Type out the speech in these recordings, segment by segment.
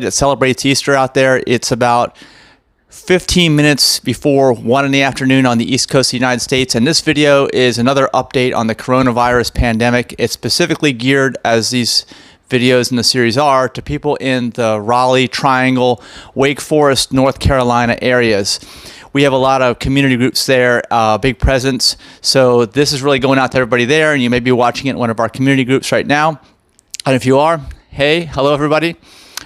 that celebrates Easter out there. It's about 15 minutes before 1 in the afternoon on the East Coast of the United States. And this video is another update on the coronavirus pandemic. It's specifically geared, as these videos in the series are, to people in the Raleigh, Triangle, Wake Forest, North Carolina areas. We have a lot of community groups there, big presence. So this is really going out to everybody there, and you may be watching it in one of our community groups right now. And if you are, hey, hello everybody.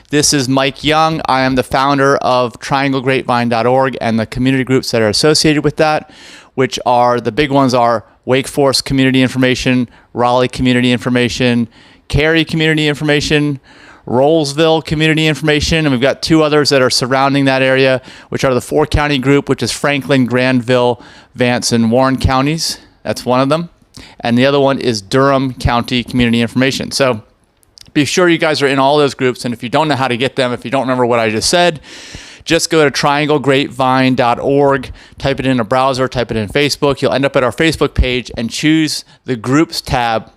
This is Mike Young. I am the founder of grapevineorg and the community groups that are associated with that, which are, the big ones are Wake Forest Community Information, Raleigh Community Information, Cary Community Information, Rollsville Community Information, and we've got two others that are surrounding that area, which are the 4-county group, which is Franklin, Granville, Vance, and Warren counties. That's one of them. And the other one is Durham County Community Information. So be sure you guys are in all those groups, and if you don't know how to get them, if you don't remember what I just said, just go to trianglegrapevine.org, type it in a browser, type it in Facebook. You'll end up at our Facebook page and choose the Groups tab.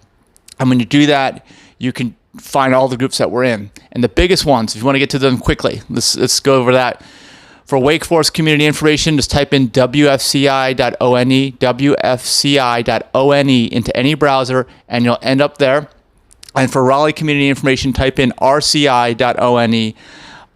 And when you do that, you can find all the groups that we're in. And the biggest ones, if you want to get to them quickly, let's go over that. For Wake Forest Community Information, just type in wfci.one, wfci.one into any browser, and you'll end up there. And for Raleigh Community Information, type in rci.one,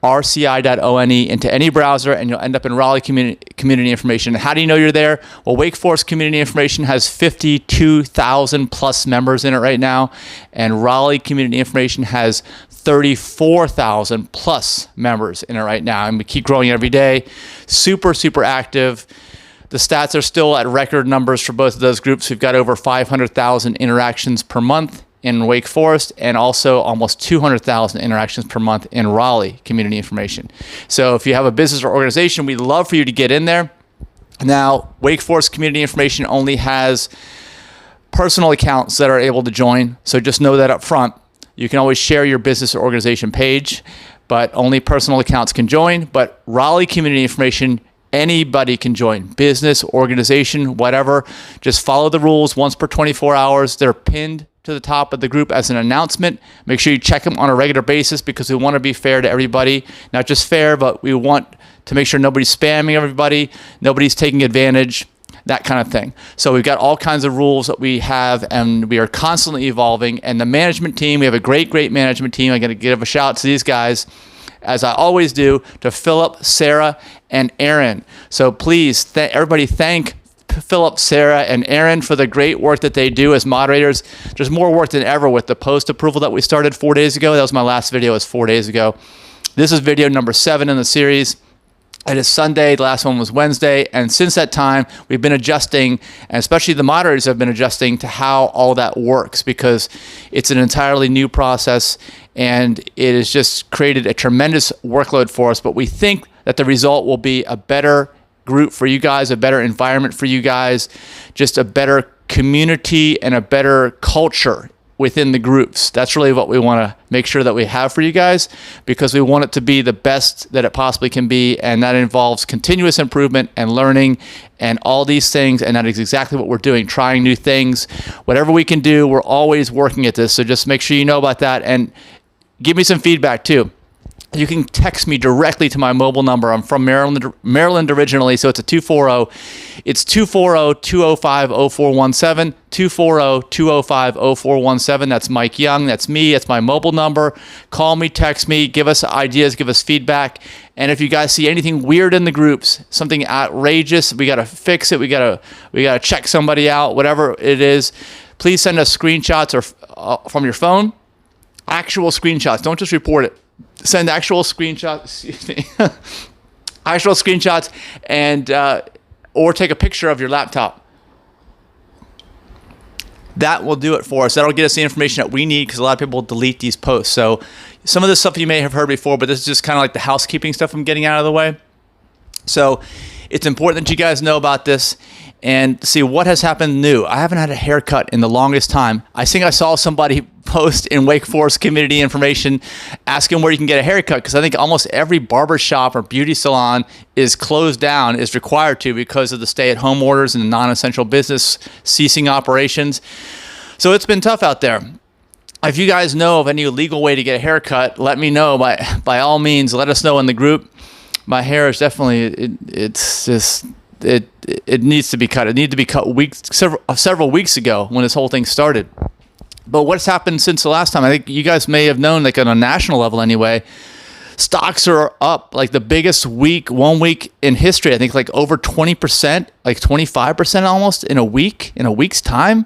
rci.one into any browser, and you'll end up in Raleigh Community Information. How do you know you're there? Well, Wake Forest Community Information has 52,000 plus members in it right now, and Raleigh Community Information has 34,000 plus members in it right now, and we keep growing every day. Super, super active. The stats are still at record numbers for both of those groups. We've got over 500,000 interactions per month in Wake Forest, and also almost 200,000 interactions per month in Raleigh Community Information. So if you have a business or organization, we'd love for you to get in there. Now, Wake Forest Community Information only has personal accounts that are able to join, so just know that up front. You can always share your business or organization page, but only personal accounts can join. But Raleigh Community Information, anybody can join. Business, organization, whatever. Just follow the rules once per 24 hours. They're pinned to the top of the group as an announcement. Make sure you check them on a regular basis, because we want to be fair to everybody. Not just fair, but we want to make sure nobody's spamming everybody, nobody's taking advantage, that kind of thing. So we've got all kinds of rules that we have, and we are constantly evolving. And the management team, we have a great management team. I'm going to give a shout out to these guys, as I always do, to Philip, Sarah, and Aaron. So please, everybody thank Philip, Sarah, and Aaron for the great work that they do as moderators. There's more work than ever with the post approval that we started 4 days ago. That was my last video, it was 4 days ago. This is video number 7 in the series. It is Sunday, the last one was Wednesday, and since that time, we've been adjusting, and especially the moderators have been adjusting to how all that works, because it's an entirely new process, and it has just created a tremendous workload for us, but we think that the result will be a better group for you guys, a better environment for you guys, just a better community and a better culture within the groups. That's really what we want to make sure that we have for you guys, because we want it to be the best that it possibly can be, and that involves continuous improvement and learning and all these things, and that is exactly what we're doing, trying new things. Whatever we can do, we're always working at this, so just make sure you know about that, and give me some feedback too. You can text me directly to my mobile number. I'm from Maryland originally, so it's a 240. It's 240-205-0417, 240-205-0417. That's Mike Young. That's me. That's my mobile number. Call me, text me, give us ideas, give us feedback. And if you guys see anything weird in the groups, something outrageous, we got to fix it, we got to check somebody out, whatever it is, please send us screenshots or from your phone. Actual screenshots. Don't just report it. Send actual screenshots, actual screenshots, and or take a picture of your laptop. That will do it for us. That'll get us the information that we need, because a lot of people delete these posts. So some of this stuff you may have heard before, but this is just kind of like the housekeeping stuff I'm getting out of the way. So it's important that you guys know about this and see what has happened new. I haven't had a haircut in the longest time. I think I saw somebody post in Wake Forest Community Information asking where you can get a haircut, because I think almost every barber shop or beauty salon is closed down, is required to, because of the stay-at-home orders and the non-essential business ceasing operations. So it's been tough out there. If you guys know of any legal way to get a haircut, let me know. By all means, let us know in the group. My hair is definitely, it needs to be cut. It needed to be cut several weeks ago when this whole thing started. But what's happened since the last time? I think you guys may have known, like on a national level anyway, stocks are up like the biggest one week in history. I think like over 20%, like 25% almost in a week's time.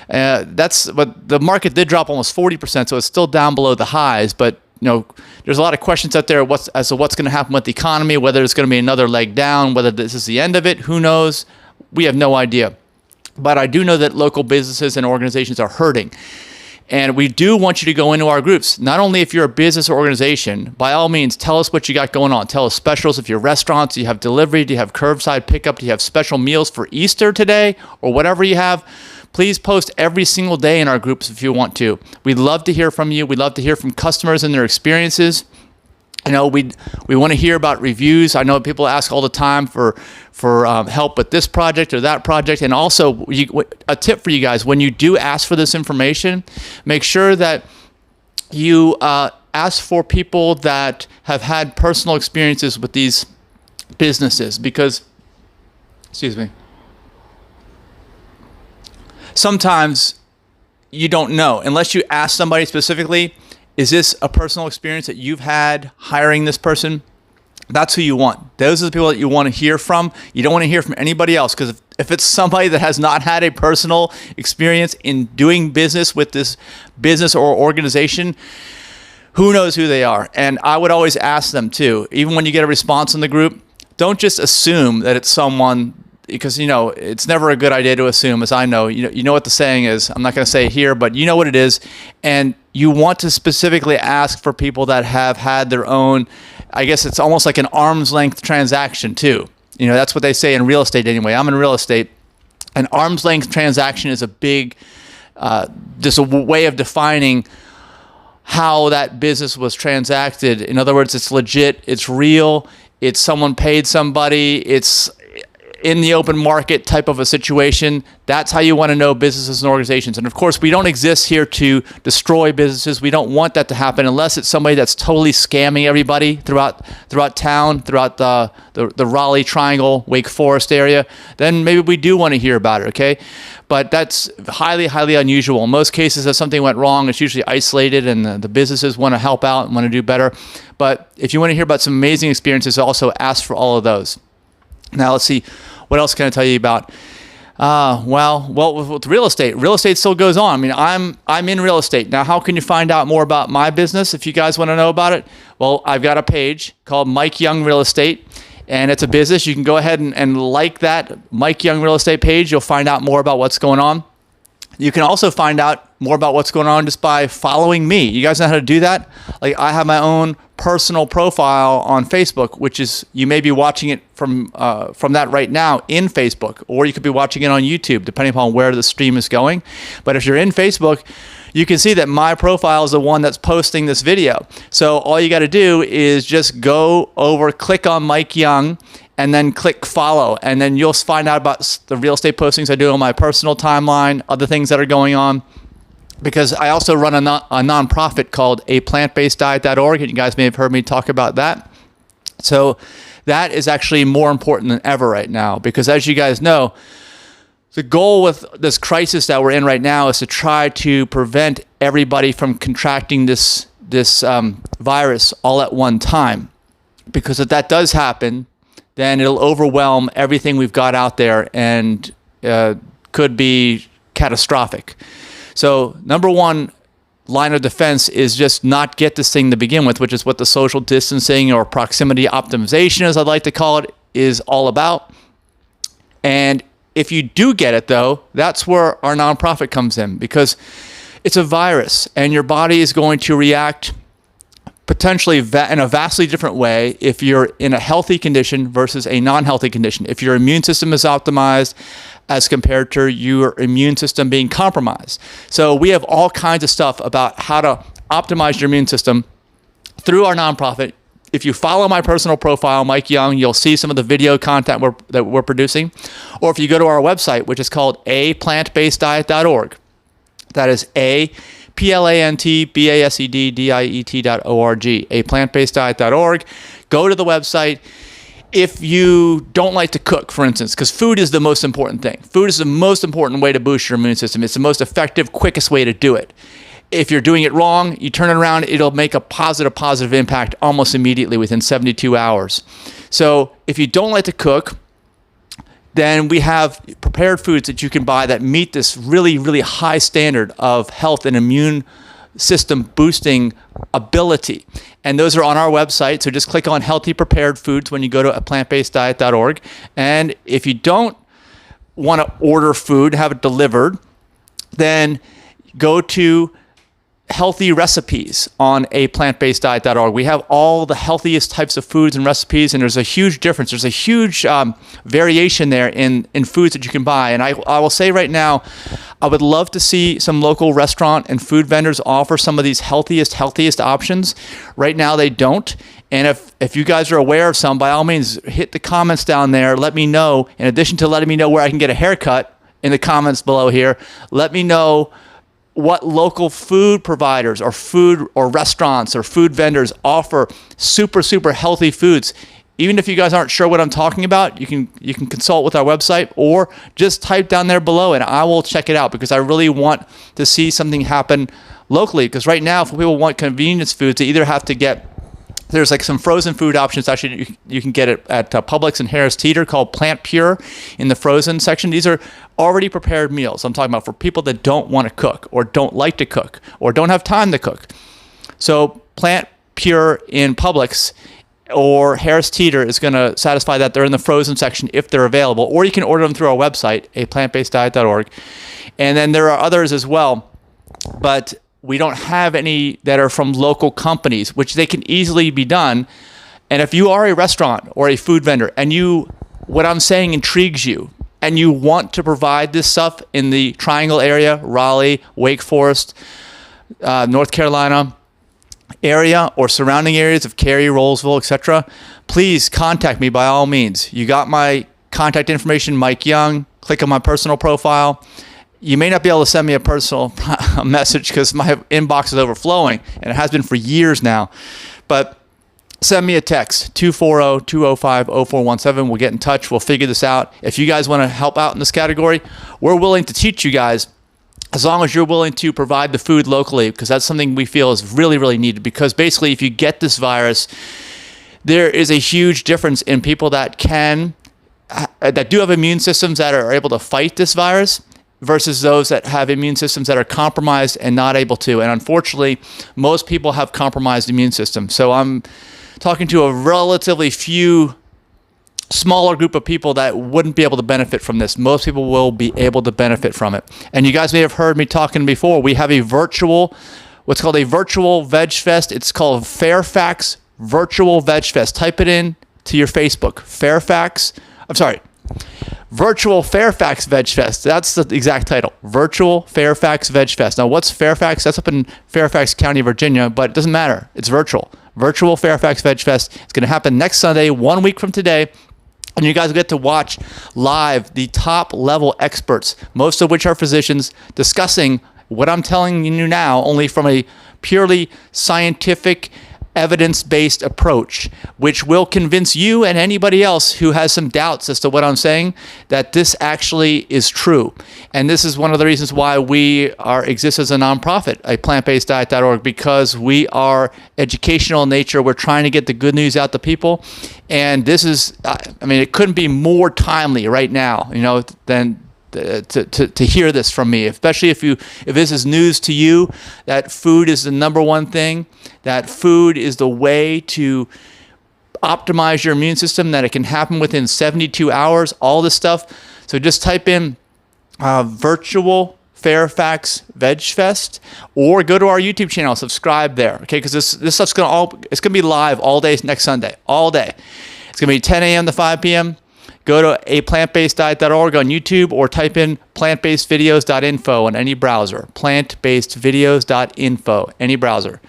But the market did drop almost 40%, so it's still down below the highs. But there's a lot of questions out there as to what's going to happen with the economy, whether it's going to be another leg down, whether this is the end of it. Who knows? We have no idea. But I do know that local businesses and organizations are hurting. And we do want you to go into our groups. Not only if you're a business or organization, by all means, tell us what you got going on. Tell us specials. If you're restaurants, do you have delivery? Do you have curbside pickup? Do you have special meals for Easter today or whatever you have? Please post every single day in our groups if you want to. We'd love to hear from you. We'd love to hear from customers and their experiences. We want to hear about reviews. I know people ask all the time for help with this project or that project. And also, a tip for you guys, when you do ask for this information, make sure that you ask for people that have had personal experiences with these businesses because, sometimes you don't know unless you ask somebody specifically, is this a personal experience that you've had hiring this person? That's who you want. Those are the people that you want to hear from. You don't want to hear from anybody else because if it's somebody that has not had a personal experience in doing business with this business or organization, who knows who they are? And I would always ask them too. Even when you get a response in the group, don't just assume that it's someone, because it's never a good idea to assume, as I know. You know what the saying is. I'm not going to say it here, but you know what it is. And you want to specifically ask for people that have had their own, I guess it's almost like an arm's length transaction too. That's what they say in real estate anyway. I'm in real estate. An arm's length transaction is a big, just a way of defining how that business was transacted. In other words, it's legit, it's real, it's someone paid somebody, it's in the open market type of a situation. That's how you want to know businesses and organizations. And of course, we don't exist here to destroy businesses. We don't want that to happen unless it's somebody that's totally scamming everybody throughout town, throughout the Raleigh Triangle, Wake Forest area. Then maybe we do want to hear about it, okay? But that's highly, highly unusual. In most cases, if something went wrong, it's usually isolated and the businesses want to help out and want to do better. But if you want to hear about some amazing experiences, also ask for all of those. Now, let's see. What else can I tell you about? With real estate still goes on. I mean, I'm in real estate. Now, how can you find out more about my business if you guys want to know about it? Well, I've got a page called Mike Young Real Estate, and it's a business. You can go ahead and like that Mike Young Real Estate page. You'll find out more about what's going on. You can also find out more about what's going on just by following me. You guys know how to do that? Like, I have my own personal profile on Facebook, which is, you may be watching it from that right now in Facebook, or you could be watching it on YouTube, depending upon where the stream is going. But if you're in Facebook, you can see that my profile is the one that's posting this video. So all you got to do is just go over, click on Mike Young, and then click follow. And then you'll find out about the real estate postings I do on my personal timeline, other things that are going on. Because I also run a nonprofit called PlantBased.org, and you guys may have heard me talk about that. So that is actually more important than ever right now, because as you guys know, the goal with this crisis that we're in right now is to try to prevent everybody from contracting this virus all at one time. Because if that does happen, then it'll overwhelm everything we've got out there and could be catastrophic. So number one line of defense is just not get this thing to begin with, which is what the social distancing or proximity optimization, as I'd like to call it, is all about. And if you do get it, though, that's where our nonprofit comes in, because it's a virus and your body is going to react potentially in a vastly different way if you're in a healthy condition versus a non-healthy condition. If your immune system is optimized as compared to your immune system being compromised. So we have all kinds of stuff about how to optimize your immune system through our nonprofit. If you follow my personal profile, Mike Young, you'll see some of the video content that we're producing. Or if you go to our website, which is called plantbaseddiet.org. That is plantbased, PlantBasedDiet.org, aplantbaseddiet.org. Go to the website. If you don't like to cook, for instance, because food is the most important thing. Food is the most important way to boost your immune system. It's the most effective, quickest way to do it. If you're doing it wrong, you turn it around, it'll make a positive impact almost immediately within 72 hours. So if you don't like to cook, then we have prepared foods that you can buy that meet this really, really high standard of health and immune system boosting ability. And those are on our website. So just click on healthy prepared foods when you go to plantbaseddiet.org. And if you don't want to order food, have it delivered, then go to healthy recipes on plantbaseddiet.org. We have all the healthiest types of foods and recipes, and there's a huge difference. There's a huge variation there in foods that you can buy. And I will say right now, I would love to see some local restaurant and food vendors offer some of these healthiest options. Right now, they don't. And if you guys are aware of some, by all means, hit the comments down there. Let me know. In addition to letting me know where I can get a haircut in the comments below here, let me know what local food providers or food or restaurants or food vendors offer super healthy foods. Even if you guys aren't sure what I'm talking about, you can consult with our website or just type down there below and I will check it out, because I really want to see something happen locally. Because right now, if people want convenience foods, they either have to get, there's like some frozen food options. Actually, you can get it at Publix and Harris Teeter called Plant Pure in the frozen section. These are already prepared meals. I'm talking about for people that don't want to cook or don't like to cook or don't have time to cook. So Plant Pure in Publix or Harris Teeter is going to satisfy that. They're in the frozen section if they're available, or you can order them through our website, plantbaseddiet.org. And then there are others as well, but we don't have any that are from local companies, which they can easily be done. And if you are a restaurant or a food vendor and what I'm saying intrigues you, and you want to provide this stuff in the Triangle area, Raleigh, Wake Forest, North Carolina area, or surrounding areas of Cary, Rolesville, etc., please contact me by all means. You got my contact information, Mike Young. Click on my personal profile. You may not be able to send me a personal message because my inbox is overflowing, and it has been for years now. But send me a text, 240-205-0417. We'll get in touch. We'll figure this out. If you guys want to help out in this category, we're willing to teach you guys, as long as you're willing to provide the food locally, because that's something we feel is really, really needed. Because basically, if you get this virus, there is a huge difference in people that do have immune systems that are able to fight this virus versus those that have immune systems that are compromised and not able to. And unfortunately, most people have compromised immune systems. So I'm talking to a relatively smaller group of people that wouldn't be able to benefit from this. Most people will be able to benefit from it. And you guys may have heard me talking before. We have what's called a virtual Veg Fest. It's called Fairfax Virtual Veg Fest. Type it in to your Facebook. Virtual Fairfax Veg Fest. That's the exact title. Virtual Fairfax Veg Fest. Now, what's Fairfax? That's up in Fairfax County, Virginia, but it doesn't matter. It's virtual. Virtual Fairfax Veg Fest. It's going to happen next Sunday, 1 week from today. And you guys will get to watch live the top level experts, most of which are physicians, discussing what I'm telling you now, only from a purely scientific, evidence-based approach, which will convince you and anybody else who has some doubts as to what I'm saying that this actually is true. And this is one of the reasons why we exist as a nonprofit, a plantbaseddiet.org, because we are educational in nature. We're trying to get the good news out to people. And this is, it couldn't be more timely right now, than to hear this from me, especially if this is news to you, that food is the number one thing, that food is the way to optimize your immune system, that it can happen within 72 hours, all this stuff. So just type in virtual Fairfax Veg Fest, or go to our YouTube channel, subscribe there, okay? Because this stuff's it's gonna be live all day next Sunday, all day. It's gonna be 10 a.m. to 5 p.m. Go to plantbaseddiet.org on YouTube, or type in plantbasedvideos.info on any browser. Plantbasedvideos.info, any browser.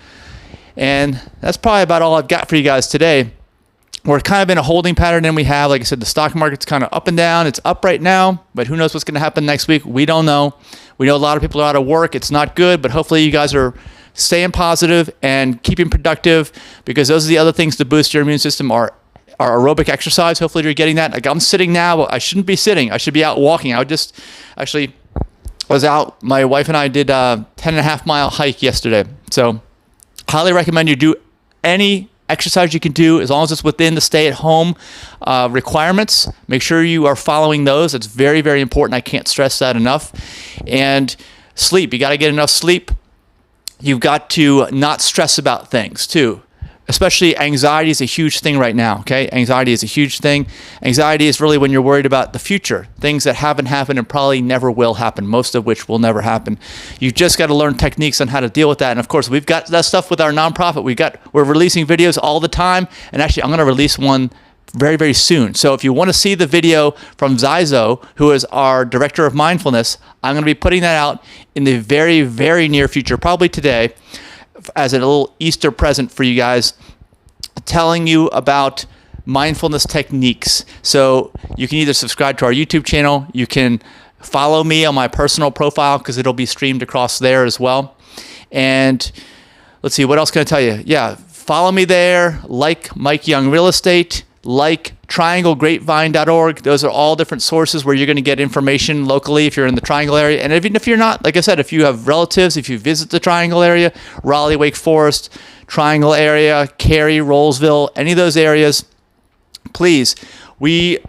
And that's probably about all I've got for you guys today. we're kind of in a holding pattern, and we have, like I said, the stock market's kind of up and down. It's up right now, but who knows what's going to happen next week? We don't know. We know a lot of people are out of work. It's not good, but hopefully you guys are staying positive and keeping productive, because those are the other things to boost your immune system are aerobic exercise. Hopefully you're getting that. Like, I'm sitting now, but I shouldn't be sitting. I should be out walking. I just actually was out. My wife and I did a 10.5-mile hike yesterday. So highly recommend you do any exercise you can do, as long as it's within the stay-at-home requirements. Make sure you are following those. It's very, very important. I can't stress that enough. And sleep. You got to get enough sleep. You've got to not stress about things too. Especially anxiety is a huge thing right now, okay? Anxiety is a huge thing. Anxiety is really when you're worried about the future, things that haven't happened and probably never will happen, most of which will never happen. You've just got to learn techniques on how to deal with that. And of course, we've got that stuff with our nonprofit. We're releasing videos all the time. And actually, I'm going to release one very, very soon. So if you want to see the video from Zyzo, who is our director of mindfulness, I'm going to be putting that out in the very, very near future, probably today, as a little Easter present for you guys, telling you about mindfulness techniques. So you can either subscribe to our YouTube channel, you can follow me on my personal profile, because it'll be streamed across there as well. And let's see, what else can I tell you? Yeah, follow me there, like Mike Young Real Estate, like trianglegrapevine.org. Those are all different sources where you're going to get information locally if you're in the Triangle area. And even if you're not, like I said, if you have relatives, if you visit the Triangle area, Raleigh, Wake Forest, Triangle area, Cary, Rollsville, any of those areas, please, we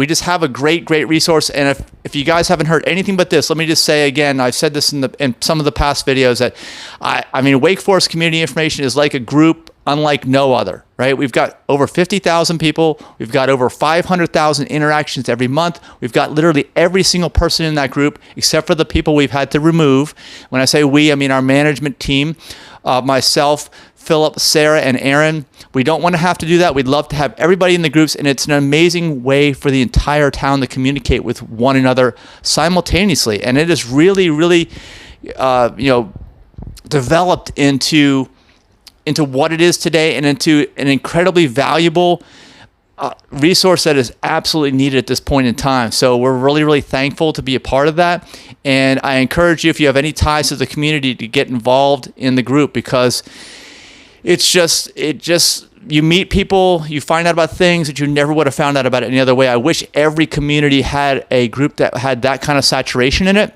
just have a great resource. And if you guys haven't heard anything but this, let me just say again, I've said this in some of the past videos, that I mean, Wake Forest Community Information is like a group unlike no other, right? We've got over 50,000 people. We've got over 500,000 interactions every month. We've got literally every single person in that group, except for the people we've had to remove. When I say we, I mean our management team, myself, Philip, Sarah, and Aaron. We don't want to have to do that. We'd love to have everybody in the groups, and it's an amazing way for the entire town to communicate with one another simultaneously. And it is really, really, developed into what it is today, and into an incredibly valuable resource that is absolutely needed at this point in time. So we're really, really thankful to be a part of that. And I encourage you, if you have any ties to the community, to get involved in the group, because it just, you meet people, you find out about things that you never would have found out about any other way. I wish every community had a group that had that kind of saturation in it,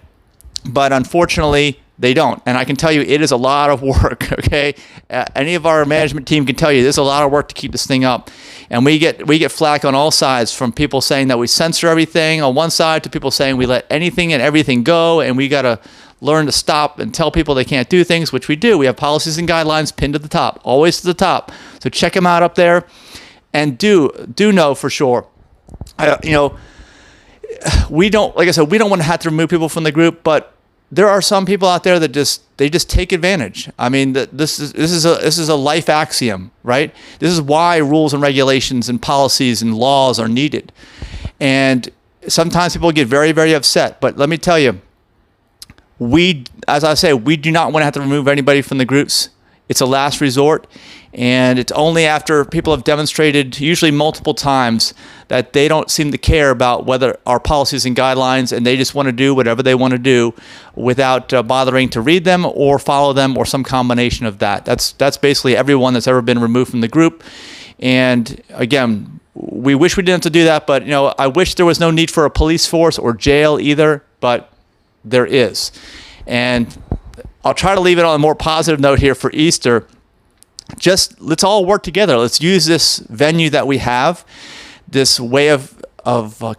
but unfortunately, they don't. And I can tell you, it is a lot of work, okay? Any of our management team can tell you, there's a lot of work to keep this thing up. And we get flack on all sides, from people saying that we censor everything on one side, to people saying we let anything and everything go, and we got to learn to stop and tell people they can't do things, which we do. We have policies and guidelines pinned to the top, always to the top. So check them out up there. And do know for sure, we don't, like I said, we don't want to have to remove people from the group, but there are some people out there that just take advantage. I mean, this is a life axiom, right? This is why rules and regulations and policies and laws are needed. And sometimes people get very, very upset. But let me tell you, as I say, we do not want to have to remove anybody from the groups. It's a last resort. And it's only after people have demonstrated, usually multiple times, that they don't seem to care about whether our policies and guidelines, and they just want to do whatever they want to do without bothering to read them or follow them, or some combination of that. That's basically everyone that's ever been removed from the group. And again, we wish we didn't have to do that, but I wish there was no need for a police force or jail either, but there is. And I'll try to leave it on a more positive note here for Easter. Just let's all work together. Let's use this venue that we have, this way of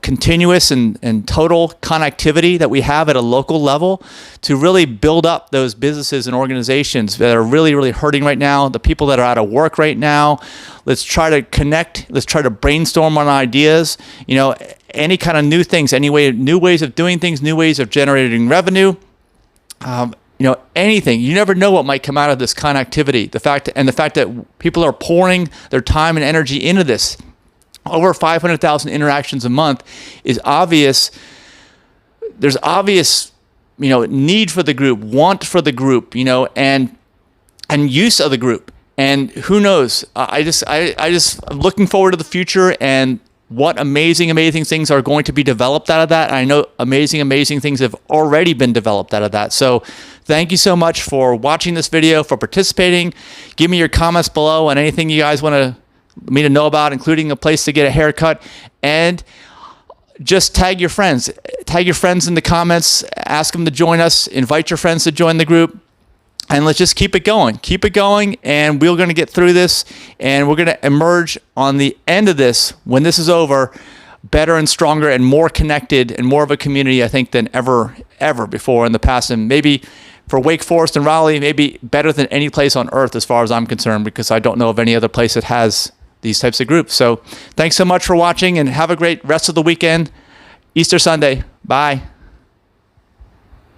continuous and total connectivity that we have at a local level, to really build up those businesses and organizations that are really, really hurting right now, the people that are out of work right now. Let's try to connect. Let's try to brainstorm on ideas, any kind of new things, new ways of doing things, new ways of generating revenue. Anything. You never know what might come out of this connectivity. The fact that people are pouring their time and energy into this. Over 500,000 interactions a month is obvious. There's obvious, need for the group, want for the group, and use of the group. And who knows? I just I'm looking forward to the future and what amazing things are going to be developed out of that. I know amazing things have already been developed out of that. So thank you so much for watching this video, for participating. Give me your comments below on anything you guys want me to know about, including a place to get a haircut. And just tag your friends. Tag your friends in the comments. Ask them to join us. Invite your friends to join the group. And let's just keep it going. Keep it going, and we're going to get through this, and we're going to emerge on the end of this, when this is over, better and stronger and more connected and more of a community, I think, than ever before in the past. And maybe for Wake Forest and Raleigh, maybe better than any place on earth as far as I'm concerned, because I don't know of any other place that has these types of groups. So thanks so much for watching, and have a great rest of the weekend. Easter Sunday. Bye.